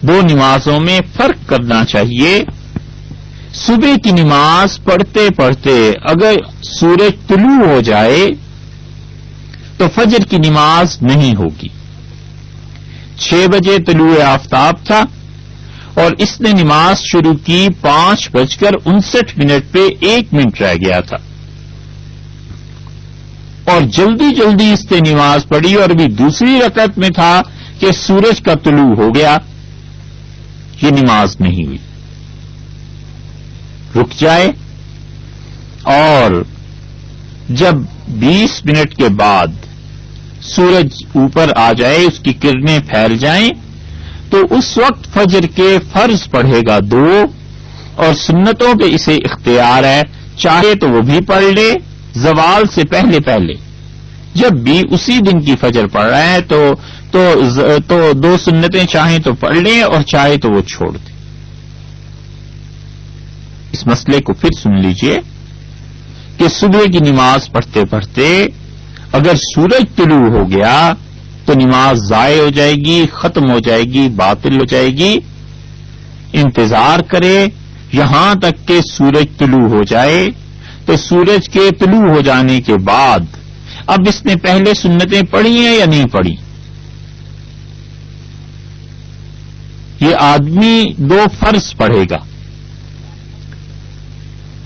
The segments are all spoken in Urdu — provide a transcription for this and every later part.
دو نمازوں میں فرق کرنا چاہیے. صبح کی نماز پڑھتے پڑھتے اگر سورج طلوع ہو جائے تو فجر کی نماز نہیں ہوگی. 6 بجے طلوع آفتاب تھا اور اس نے نماز شروع کی 5:59 پہ 1 منٹ رہ گیا تھا اور جلدی جلدی اس نے نماز پڑھی اور ابھی دوسری رکعت میں تھا کہ سورج کا طلوع ہو گیا. یہ نماز نہیں ہوئی. رک جائے اور جب 20 منٹ کے بعد سورج اوپر آ جائے، اس کی کرنیں پھیل جائیں، تو اس وقت فجر کے فرض پڑھے گا 2 اور سنتوں پہ اسے اختیار ہے، چاہے تو وہ بھی پڑھ لے زوال سے پہلے پہلے. جب بھی اسی دن کی فجر پڑھ رہا ہے تو 2 سنتیں چاہیں تو پڑھ لیں اور چاہے تو وہ چھوڑ دیں. اس مسئلے کو پھر سن لیجئے کہ صبح کی نماز پڑھتے پڑھتے اگر سورج طلوع ہو گیا تو نماز ضائع ہو جائے گی، ختم ہو جائے گی، باطل ہو جائے گی. انتظار کرے یہاں تک کہ سورج طلوع ہو جائے. تو سورج کے طلوع ہو جانے کے بعد اب اس نے پہلے سنتیں پڑھی ہیں یا نہیں پڑھی؟ یہ آدمی 2 فرض پڑھے گا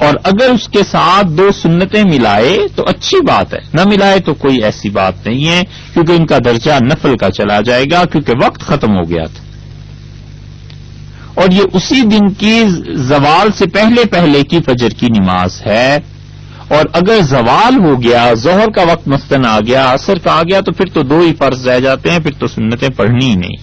اور اگر اس کے ساتھ 2 سنتیں ملائے تو اچھی بات ہے، نہ ملائے تو کوئی ایسی بات نہیں ہے کیونکہ ان کا درجہ نفل کا چلا جائے گا کیونکہ وقت ختم ہو گیا تھا. اور یہ اسی دن کی زوال سے پہلے پہلے کی فجر کی نماز ہے. اور اگر زوال ہو گیا، ظہر کا وقت مثلاً آ گیا، عصر کا آ گیا، تو پھر تو 2 ہی فرض رہ جاتے ہیں، پھر تو سنتیں پڑھنی ہی نہیں.